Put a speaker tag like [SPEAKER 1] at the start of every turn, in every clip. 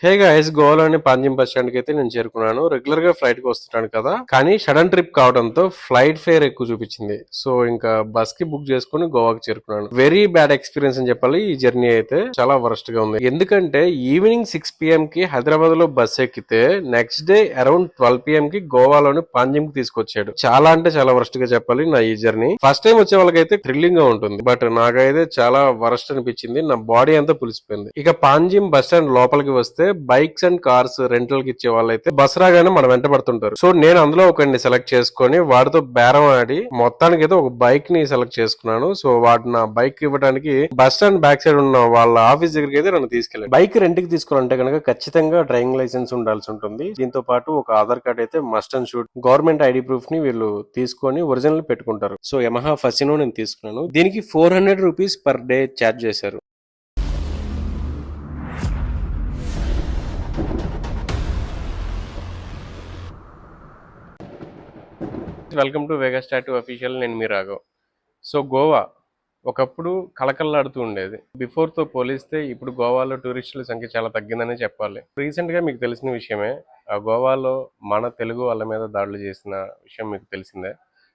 [SPEAKER 1] Hey guys, గోవాలోని Panjim bus stand కి అయితే నేను చేరుకున్నాను. రెగ్యులర్ గా ఫ్లైట్ కి వస్తున్నాను కదా, కానీ సడన్ ట్రిప్ కావడంతో ఫ్లైట్ ఫేర్ ఎక్కువ చూపించింది. సో ఇంకా బస్ కి బుక్ చేసుకుని గోవాకి చేరుకున్నాను. వెరీ బ్యాడ్ ఎక్స్పీరియన్స్ అని చెప్పాలి. ఈ జర్నీ అయితే చాలా వరస్ట్ గా ఉంది. ఎందుకంటే ఈవినింగ్ 6 PM కి హైదరాబాద్ లో బస్ ఎక్కితే నెక్స్ట్ డే అరౌండ్ 12 PM కి గోవాలోని పాంజిమ్ కి తీసుకొచ్చాడు. చాలా అంటే చాలా వరస్ట్ గా చెప్పాలి నా ఈ జర్నీ. ఫస్ట్ టైం వచ్చే వాళ్ళకైతే థ్రిల్లింగ్ గా ఉంటుంది, బట్ నాకైతే చాలా వరస్ట్ అనిపించింది. నా బాడీ అంతా పులిసిపోయింది. ఇక పాంజిమ్ బస్ స్టాండ్ లోపలికి వస్తే బైక్స్ అండ్ కార్స్ రెంటల్ కి ఇచ్చే వాళ్ళైతే బస్ రాగానే మనం వెంట పడుతుంటారు. సో నేను అందులో ఒకరిని సెలెక్ట్ చేసుకొని వాడితో బేరం ఆడి మొత్తానికి అయితే ఒక బైక్ ని సెలెక్ట్ చేసుకున్నాను. సో వాడు నా బైక్ ఇవ్వడానికి బస్ స్టాండ్ బ్యాక్ సైడ్ ఉన్న వాళ్ళ ఆఫీస్ దగ్గరికి అయితే నన్ను తీసుకెళ్ళాడు. బైక్ రెంట్ కి తీసుకోవాలంటే కనుక ఖచ్చితంగా డ్రైవింగ్ లైసెన్స్ ఉండాల్సి ఉంటుంది. దీంతో పాటు ఒక ఆధార్ కార్డ్ అయితే must and shoot. Government ID proof ని వీళ్ళు తీసుకొని ఒరిజినల్ పెట్టుకుంటారు. సో యమహా ఫసినో నేను తీసుకున్నాను. దీనికి 400 రూపీస్ పర్ డే ఛార్జ్ చేశారు. Welcome to Vegas tattoo official. నేను మీ రాఘవ్. సో గోవా ఒకప్పుడు కలకల్లాడుతూ ఉండేది. బిఫోర్ తో పోలిస్తే ఇప్పుడు గోవాలో టూరిస్టుల సంఖ్య చాలా తగ్గిందని చెప్పాలి. రీసెంట్ గా మీకు తెలిసిన విషయమే, ఆ గోవాలో మన తెలుగు వాళ్ళ మీద దాడులు చేసిన విషయం మీకు తెలిసిందే.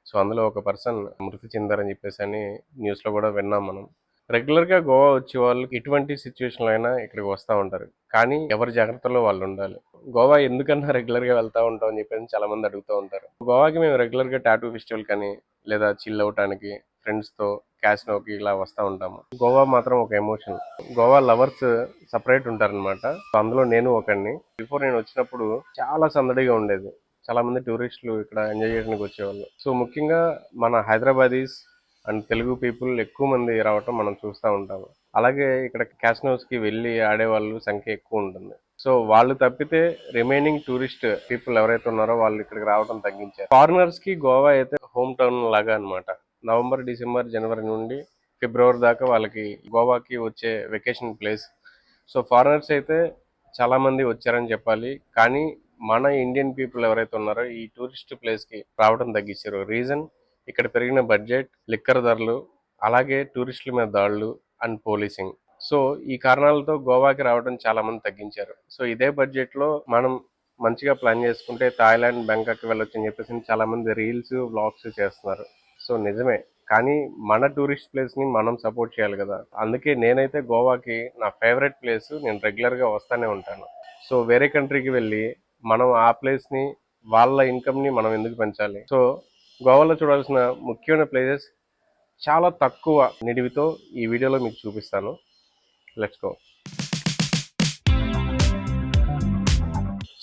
[SPEAKER 1] సో అందులో ఒక పర్సన్ మృతి చెందారని చెప్పేసి అని న్యూస్ లో కూడా విన్నాం మనం. రెగ్యులర్ గా గోవా వచ్చే వాళ్ళు ఎటువంటి సిచ్యువేషన్ అయినా ఇక్కడికి వస్తూ ఉంటారు, కానీ ఎవరి జాగ్రత్తలో వాళ్ళు ఉండాలి. గోవా ఎందుకన్నా రెగ్యులర్ గా వెళ్తా ఉంటాం అని చెప్పేసి చాలా మంది అడుగుతూ ఉంటారు. గోవాకి మేము రెగ్యులర్ గా టాటూ ఫెస్టివల్ కానీ లేదా చిల్ అవటానికి ఫ్రెండ్స్ తో క్యాసినోకి ఇలా వస్తూ ఉంటాము. గోవా మాత్రం ఒక ఎమోషన్. గోవా లవర్స్ సపరేట్ ఉంటారనమాట. అందులో నేను ఒకడిని. బిఫోర్ నేను వచ్చినప్పుడు చాలా సందడిగా ఉండేది. చాలా మంది టూరిస్టులు ఇక్కడ ఎంజాయ్ చేయడానికి వచ్చేవాళ్ళు. సో ముఖ్యంగా మన హైదరాబాదీస్ అండ్ తెలుగు పీపుల్ ఎక్కువ మంది రావటం మనం చూస్తూ ఉంటాము. అలాగే ఇక్కడ క్యాసినోస్ కి వెళ్ళి ఆడేవాళ్ళు సంఖ్య ఎక్కువ ఉంటుంది. సో వాళ్ళు తప్పితే రిమైనింగ్ టూరిస్ట్ పీపుల్ ఎవరైతే ఉన్నారో వాళ్ళు ఇక్కడికి రావడం తగ్గించారు. ఫారినర్స్ కి గోవా అయితే హోమ్ టౌన్ లాగా అనమాట. నవంబర్, డిసెంబర్, జనవరి నుండి ఫిబ్రవరి దాకా వాళ్ళకి గోవాకి వచ్చే వెకేషన్ ప్లేస్. సో ఫారినర్స్ అయితే చాలా మంది వచ్చారని చెప్పాలి, కానీ మన ఇండియన్ పీపుల్ ఎవరైతే ఉన్నారో ఈ టూరిస్ట్ ప్లేస్ కి రావడం తగ్గించారు. రీజన్ ఇక్కడ పెరిగిన బడ్జెట్, లిక్కర్ ధరలు, అలాగే టూరిస్టుల మీద దాడులు అండ్ పోలీసింగ్. సో ఈ కారణాలతో గోవాకి రావడం చాలా మంది తగ్గించారు. సో ఇదే బడ్జెట్ లో మనం మంచిగా ప్లాన్ చేసుకుంటే థాయిలాండ్, బ్యాంకాక్ వెళ్ళొచ్చు అని చెప్పేసి చాలా మంది రీల్స్, వ్లాగ్స్ చేస్తున్నారు. సో నిజమే, కానీ మన టూరిస్ట్ ప్లేస్ ని మనం సపోర్ట్ చేయాలి కదా. అందుకే నేనైతే గోవాకి నా ఫేవరెట్ ప్లేస్, నేను రెగ్యులర్ గా వస్తానే ఉంటాను. సో వేరే కంట్రీకి వెళ్ళి మనం ఆ ప్లేస్ ని, వాళ్ళ ఇన్కమ్ ని మనం ఎందుకు పెంచాలి? సో గోవాలో చూడాల్సిన ముఖ్యమైన ప్లేసెస్ చాలా తక్కువ నిడివితో ఈ వీడియోలో మీకు చూపిస్తాను. Let's go.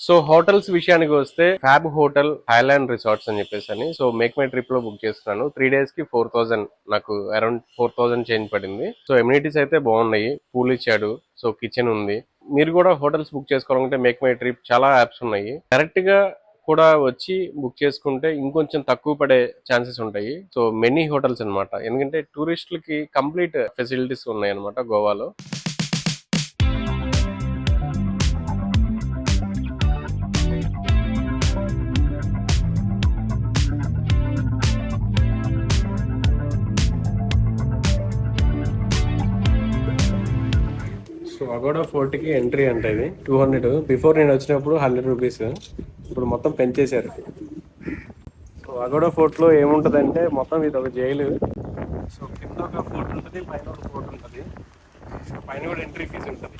[SPEAKER 1] సో హోటల్స్ విషయానికి వస్తే ఫ్యాబ్ హోటల్, థాయిలాండ్ రిసార్ట్స్ అని చెప్పేసి అని సో మేక్ మై ట్రిప్ లో బుక్ చేస్తున్నాను. 3 days కి 4000, నాకు అరౌండ్ 4000 చేంజ్ పడింది. సో ఎమ్యూనిటీస్ అయితే బాగున్నాయి. పూల్ ఇచ్చాడు, సో కిచెన్ ఉంది. మీరు కూడా హోటల్స్ బుక్ చేసుకోవాలంటే మేక్ మై ట్రిప్ చాలా యాప్స్ ఉన్నాయి. డైరెక్ట్ గా కూడా వచ్చి బుక్ చేసుకుంటే ఇంకొంచెం తక్కువ పడే ఛాన్సెస్ ఉంటాయి. సో మెనీ హోటల్స్ అనమాట, ఎందుకంటే టూరిస్టులకి కంప్లీట్ ఫెసిలిటీస్ ఉన్నాయి అనమాట గోవాలో. సో అగోడా ఫోర్ట్ కి ఎంట్రీ అంటే ఇది 200. బిఫోర్ నేను వచ్చినప్పుడు 100 రూపీస్. ఇప్పుడు మొత్తం పెంచేశారు. సో అగోడా ఫోర్ట్ లో ఏముంటదంటే మొత్తం ఇది ఒక జైలు. సో కింద ఒక ఫోర్ట్ ఉంటుంది, పైన ఒక ఫోర్ట్ ఉంటుంది. సో పైన కూడా ఎంట్రీ ఫీజు ఉంటుంది.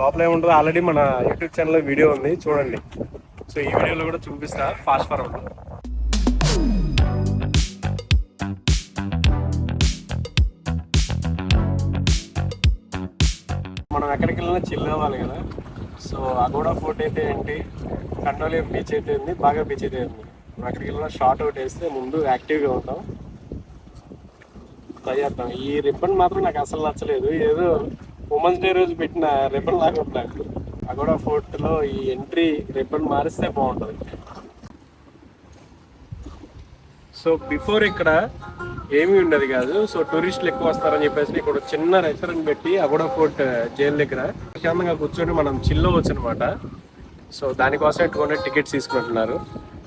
[SPEAKER 1] లోపల ఏముంటుంది ఆల్రెడీ మన యూట్యూబ్ ఛానల్లో వీడియో ఉంది, చూడండి. సో ఈ వీడియోలో కూడా చూపిస్తా ఫాస్ట్ ఫార్వర్డ్. మనం ఎక్కడికి వెళ్ళినా చిల్ అవ్వాలి కదా. సో అగోడా ఫోర్ట్ అయితే ఏంటి, కండోలియం బీచ్ అయితే ఉంది, బాగా బీచ్ అయితే ఉంది. మనం అక్కడికి వెళ్ళినా షార్ట్ అవుట్ వేస్తే ముందు యాక్టివ్గా ఉంటాం, ట్రై చేద్దాం. ఈ రిబ్బన్ మాత్రం నాకు అసలు నచ్చలేదు, ఏదో ఉమెన్స్ డే రోజు పెట్టిన రిబ్బన్ లాగా ఉంది నాకు. అగోడా ఫోర్ట్లో ఈ ఎంట్రీ రిబ్బన్ మారిస్తే బాగుంటుంది. సో బిఫోర్ ఇక్కడ ఏమీ ఉండదు కాదు. సో టూరిస్టులు ఎక్కువ వస్తారని చెప్పేసి ఇక్కడ చిన్న రెస్టారెంట్ పెట్టి అగోడా ఫోర్ట్ జైలు దగ్గర ప్రశాంతంగా కూర్చొని మనం చిల్ అవ్వచ్చు అనమాట. సో దానికోసం 200 టికెట్స్ తీసుకుంటున్నారు.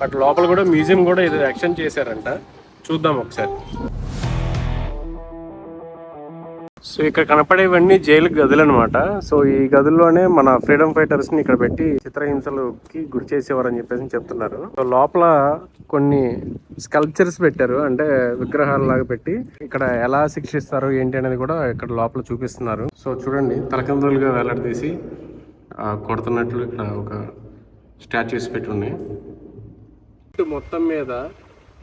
[SPEAKER 1] బట్ లోపల కూడా మ్యూజియం కూడా ఇది ఎక్స్టెండ్ చేశారంట, చూద్దాం ఒకసారి. సో ఇక్కడ కనపడేవన్నీ జైలు గదులు అనమాట. సో ఈ గదుల్లోనే మన ఫ్రీడమ్ ఫైటర్స్ ని ఇక్కడ పెట్టి చిత్రహింసలకి గురి చేసేవారని చెప్పేసి చెప్తున్నారు. సో లోపల కొన్ని స్కల్ప్చర్స్ పెట్టారు, అంటే విగ్రహాలు లాగా పెట్టి ఇక్కడ ఎలా శిక్షిస్తారు ఏంటి అనేది కూడా ఇక్కడ లోపల చూపిస్తున్నారు. సో చూడండి, తలకిందులుగా వేలాడదీసి కొడుతున్నట్లు ఇక్కడ ఒక స్టాచ్యూస్ పెట్టి ఉన్నాయి. మొత్తం మీద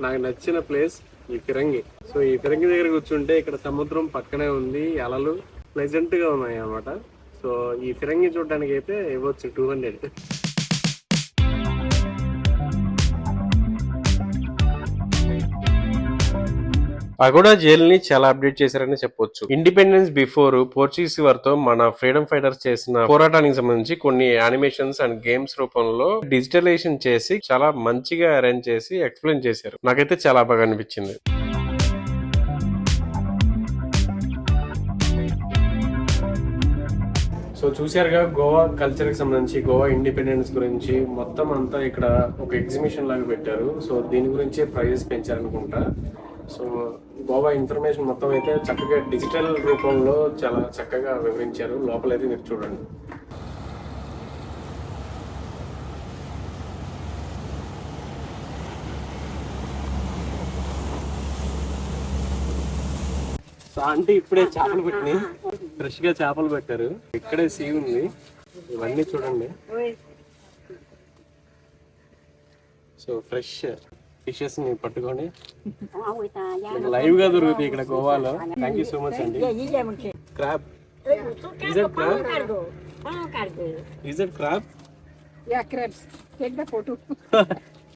[SPEAKER 1] నాకు నచ్చిన ప్లేస్ ఈ ఫిరంగి. సో ఈ ఫిరంగి దగ్గర కూర్చుంటే ఇక్కడ సముద్రం పక్కనే ఉంది, అలలు ప్లెజెంట్ గా ఉన్నాయి అన్నమాట. సో ఈ ఫిరంగి చూడడానికి అయితే ఇవ్వచ్చు 200. పగోడా జైలుని చాలా అప్డేట్ చేశారని చెప్పొచ్చు. ఇండిపెండెన్స్ బిఫోర్ పోర్చుగీస్ వారితో మన ఫ్రీడమ్ ఫైటర్స్ చేసిన పోరాటానికి సంబంధించి కొన్ని యానిమేషన్స్ అండ్ గేమ్స్ రూపంలో డిజిటలైజేషన్ చేసి చాలా మంచిగా అరేంజ్ చేసి ఎక్స్ప్లెయిన్ చేశారు. నాకైతే చాలా బాగా అనిపించింది. సో చూసారుగా, గోవా కల్చర్ కి సంబంధించి, గోవా ఇండిపెండెన్స్ గురించి మొత్తం అంతా ఇక్కడ ఒక ఎగ్జిబిషన్ లాగా పెట్టారు. సో దీని గురించే ప్రైజెస్ పెంచారనుకుంటా. సో గోవా ఇన్ఫర్మేషన్ మొత్తం అయితే చక్కగా డిజిటల్ రూపంలో చాలా చక్కగా వివరించారు. లోపలైతే మీరు చూడండి. సో అంటే ఇప్పుడే చేపలు పెట్టినాయి, ఫ్రెష్ గా చేపలు పెట్టారు. ఇక్కడే సీ ఉంది, ఇవన్నీ చూడండి. సో ఫ్రెష్ ఫిషెస్ ని పట్టుకొని లైవ్ గా దొరుకుతాయి ఇక్కడ గోవాలో. థ్యాంక్ యూ సో మచ్ అండి. Crab, is it crab? Is it crab?
[SPEAKER 2] Yeah, crabs. Take the photo.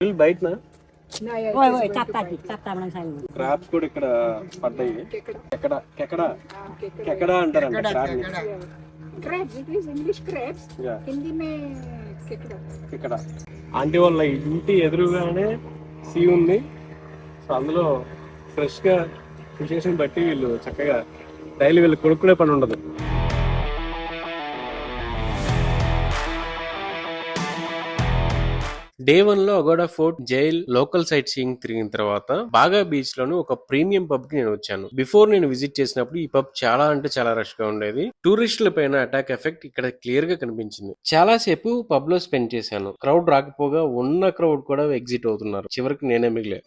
[SPEAKER 1] Will bite na?
[SPEAKER 2] No, yeah.
[SPEAKER 1] Crabs కూడా ఇక్కడ పడ్డాయి. కెకడా కెకడా కెకడా అంటారంట క్రాబ్ ని.
[SPEAKER 2] Crabs, it is English crabs.
[SPEAKER 1] Yeah.
[SPEAKER 2] Hindi में केकड़ा.
[SPEAKER 1] కెకడా. ఆంటీ వాళ్ళ ఇంటి ఎదురుగానే సీ ఉంది. సో అందులో ఫ్రెష్ గా ఫిషెస్ బట్టి వీళ్ళు చక్కగా డైలీ వీళ్ళు కొనుక్కునే పని ఉండదు. డే 1 లో Aguada fort, jail, local sightseeing తిరిగిన తర్వాత బాగా బీచ్ లోను ఒక ప్రీమియం పబ్ కి నేను వచ్చాను. బిఫోర్ నేను విజిట్ చేసినప్పుడు ఈ పబ్ చాలా అంటే చాలా రష్ గా ఉండేది. టూరిస్టుల పైన అటాక్ ఎఫెక్ట్ ఇక్కడ క్లియర్ గా కనిపించింది. చాలా సేపు పబ్ లో స్పెండ్ చేశాను. క్రౌడ్ రాకపోగా ఉన్న క్రౌడ్ కూడా ఎగ్జిట్ అవుతున్నారు. చివరికి నేనే మిగిలే.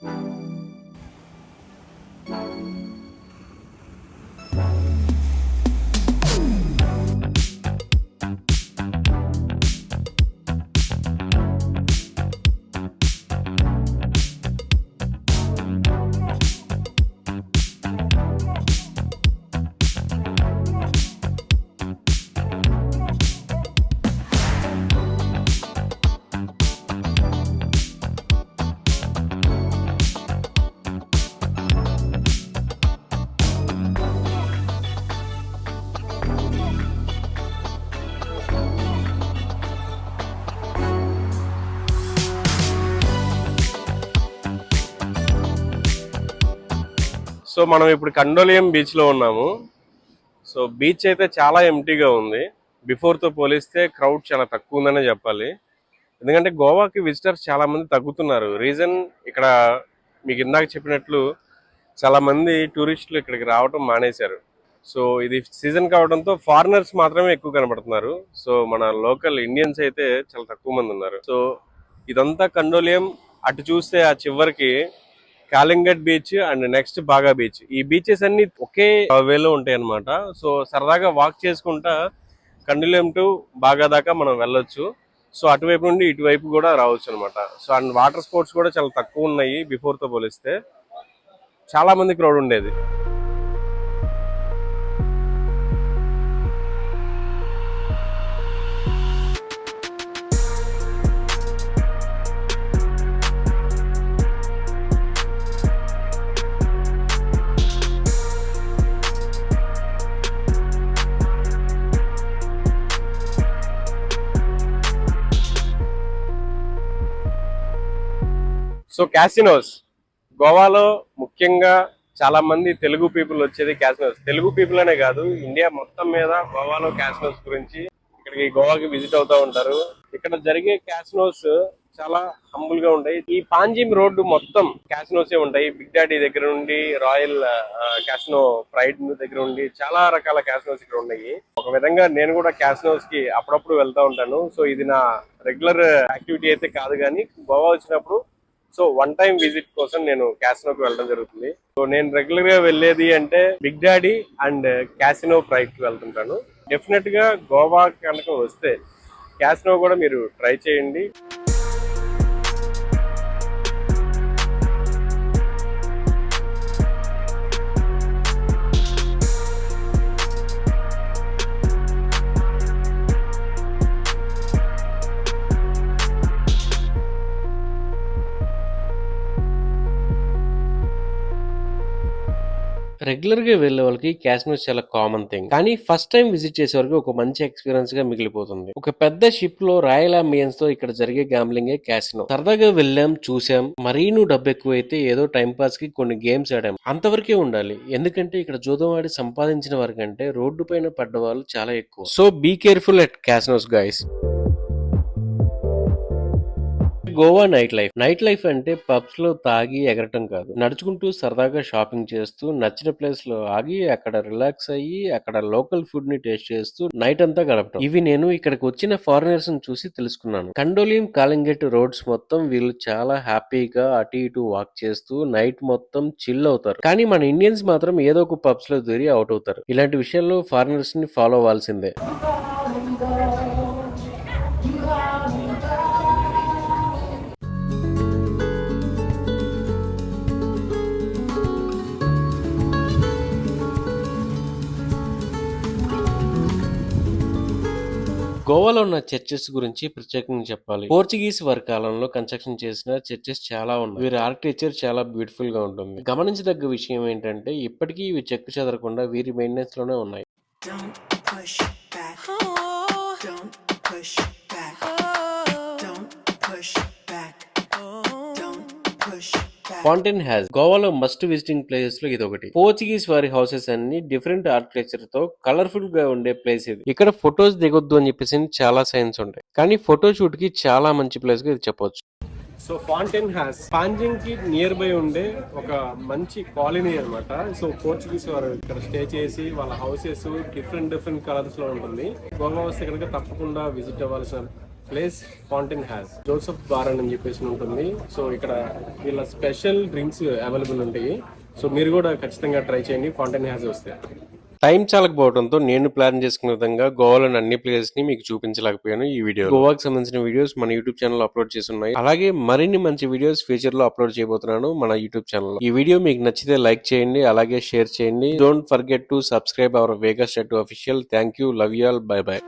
[SPEAKER 1] సో మనం ఇప్పుడు కండోలియం బీచ్ లో ఉన్నాము. సో బీచ్ అయితే చాలా ఎంటీగా ఉంది. బిఫోర్ తో పోలిస్తే క్రౌడ్ చాలా తక్కువ ఉందనే చెప్పాలి. ఎందుకంటే గోవాకి విజిటర్స్ చాలా మంది తగ్గుతున్నారు. రీజన్ ఇక్కడ మీకు ఇందాక చెప్పినట్లు చాలా మంది టూరిస్టులు ఇక్కడికి రావడం మానేశారు. సో ఇది సీజన్ కావడంతో ఫారినర్స్ మాత్రమే ఎక్కువ కనబడుతున్నారు. సో మన లోకల్ ఇండియన్స్ అయితే చాలా తక్కువ మంది ఉన్నారు. సో ఇదంతా కండోలియం. అటు చూస్తే ఆ చివరికి కాలింగట్ బీచ్ అండ్ నెక్స్ట్ బాగా బీచ్. ఈ బీచెస్ అన్ని ఒకే వేలో ఉంటాయి అన్నమాట. సో సరదాగా వాక్ చేసుకుంటా కండోలియం టు బాగా దాకా మనం వెళ్ళొచ్చు. సో అటువైపు నుండి ఇటువైపు కూడా రావచ్చు అనమాట. సో అండ్ వాటర్ స్పోర్ట్స్ కూడా చాలా తక్కువ ఉన్నాయి బిఫోర్ తో పోలిస్తే. చాలా మంది క్రౌడ్ ఉండేది. సో క్యాసినోస్ గోవాలో ముఖ్యంగా చాలా మంది తెలుగు పీపుల్ వచ్చేది క్యాసినోస్. తెలుగు పీపుల్ అనే కాదు, ఇండియా మొత్తం మీద గోవాలో క్యాసినోస్ గురించి ఇక్కడికి గోవాకి విజిట్ అవుతూ ఉంటారు. ఇక్కడ జరిగే క్యాసినోస్ చాలా హంబుల్ గా ఉంటాయి. ఈ పాంజిమ్ రోడ్డు మొత్తం క్యాసినోసే ఉంటాయి. బిగ్ డాడీ దగ్గర నుండి రాయల్ క్యాసినో ప్రైడ్ దగ్గర నుండి చాలా రకాల క్యాసినోస్ ఇక్కడ ఉన్నాయి. ఒక విధంగా నేను కూడా క్యాసినోస్ కి అప్పుడప్పుడు వెళ్తా ఉంటాను. సో ఇది నా రెగ్యులర్ యాక్టివిటీ అయితే కాదు, కానీ గోవా వచ్చినప్పుడు సో వన్ టైం విజిట్ కోసం నేను క్యాసినోకి వెళ్ళడం జరుగుతుంది. సో నేను రెగ్యులర్ గా వెళ్ళేది అంటే Big Daddy and Casino Pride కి వెళ్తుంటాను. డెఫినెట్ గా గోవా కనుక వస్తే క్యాసినో కూడా మీరు ట్రై చేయండి.
[SPEAKER 3] రెగ్యులర్ గా వెళ్లే వాళ్ళకి క్యాసినోస్ చాలా కామన్ థింగ్, కానీ ఫస్ట్ టైం విజిట్ చేసే వరకు ఒక మంచి ఎక్స్పీరియన్స్ గా మిగిలిపోతుంది. ఒక పెద్ద షిప్ లో రాయల్ అంబియన్స్ తో ఇక్కడ జరిగే గ్యాంబ్లింగే క్యాసినో. సరదాగా వెళ్ళాం, చూసాం, మరీను డబ్బు ఎక్కువైతే ఏదో టైం పాస్ కి కొన్ని గేమ్స్ ఆడాం, అంతవరకే ఉండాలి. ఎందుకంటే ఇక్కడ జూదం ఆడి సంపాదించిన వారికంటే రోడ్డు పైన పడ్డ వాళ్ళు చాలా ఎక్కువ. So be careful at casinos guys. Goa night life అంటే పబ్స్ లో తాగి ఎగరటం కాదు, నడుచుకుంటూ సరదాగా షాపింగ్ చేస్తూ నచ్చిన ప్లేస్ లో ఆగి అక్కడ రిలాక్స్ అయ్యి అక్కడ లోకల్ ఫుడ్ ని టేస్ట్ చేస్తూ నైట్ అంతా గడపటం. ఇవి నేను ఇక్కడికి వచ్చిన ఫారినర్స్ ని చూసి తెలుసుకున్నాను. కండోలియం, కాలింగెట్ రోడ్స్ మొత్తం వీళ్ళు చాలా హ్యాపీగా అటు ఇటు వాక్ చేస్తూ నైట్ మొత్తం చిల్ అవుతారు. కానీ మన ఇండియన్స్ మాత్రం ఏదో ఒక పబ్స్ లో దూరి అవుట్ అవుతారు. ఇలాంటి విషయాల్లో ఫారినర్స్ ని ఫాలో అవ్వాల్సిందే. గోవాలో ఉన్న చర్చెస్ గురించి ప్రత్యేకంగా చెప్పాలి. పోర్చుగీస్ వారి కాలంలో కన్స్ట్రక్షన్ చేసిన చర్చెస్ చాలా ఉన్నాయి. వీరి ఆర్కిటెక్చర్ చాలా బ్యూటిఫుల్ గా ఉంటుంది. గమనించదగ్గ విషయం ఏంటంటే ఇప్పటికీ ఇవి చెక్కు చెదరకుండా వీరి మెయింటెనెన్స్ లోనే ఉన్నాయి.
[SPEAKER 4] Don't push back. Don't push back. Don't push back. Don't push back.
[SPEAKER 3] Fountain has గోవాలో మస్ట్ విజిటింగ్ ప్లేసెస్ లో ఇది ఒకటి. పోర్చుగీస్ వారి హౌసెస్ అన్ని డిఫరెంట్ ఆర్కిటెక్చర్ తో కలర్ఫుల్ గా ఉండే ప్లేస్ ఇది. ఇక్కడ ఫొటోస్ దిగొద్దు అని చెప్పేసి చాలా సైన్స్ ఉంటాయి, కానీ ఫోటో షూట్ కి చాలా మంచి ప్లేస్ గా ఇది చెప్పొచ్చు.
[SPEAKER 1] సో ఫౌంటైన్ హ్యాస్ పాంజింగ్ కి నియర్ బై ఉండే ఒక మంచి కాలనీ అన్నమాట. సో పోర్చుగీస్ వారు ఇక్కడ స్టే చేసి వాళ్ళ హౌసెస్ డిఫరెంట్ కలర్స్ లో ఉంటుంది. గోవా వస్తే కనుక తప్పకుండా విజిట్ అవ్వాల్సిన ప్లేస్ ఫౌంటైన్ హ్యాస్. జోసెఫ్ బారన్ అని చెప్పేసి ఉంటుంది. సో ఇక్కడ వీళ్ళ స్పెషల్ డ్రింక్స్ అవైలబుల్ ఉంటాయి. సో మీరు కూడా ఖచ్చితంగా ట్రై చేయండి ఫౌంటైన్ హ్యాస్ వస్తే.
[SPEAKER 3] టైం చాలకపోవడంతో నేను ప్లాన్ చేసుకున్న విధంగా గోవాలోని అన్ని ప్లేసెస్ ని మీకు చూపించలేకపోయాను ఈ వీడియో. గోవాకి సంబంధించిన వీడియోస్ మన యూట్యూబ్ ఛానల్ అప్లోడ్ చేసి ఉన్నాయి. అలాగే మరిన్ని మంచి వీడియోస్ ఫ్యూచర్ లో అప్లోడ్ చేయబోతున్నాను మన యూట్యూబ్ ఛానల్. ఈ వీడియో మీకు నచ్చితే లైక్ చేయండి, అలాగే షేర్ చేయండి. Don't forget to subscribe our Vegas tattoo official. Thank you, love you all, by by.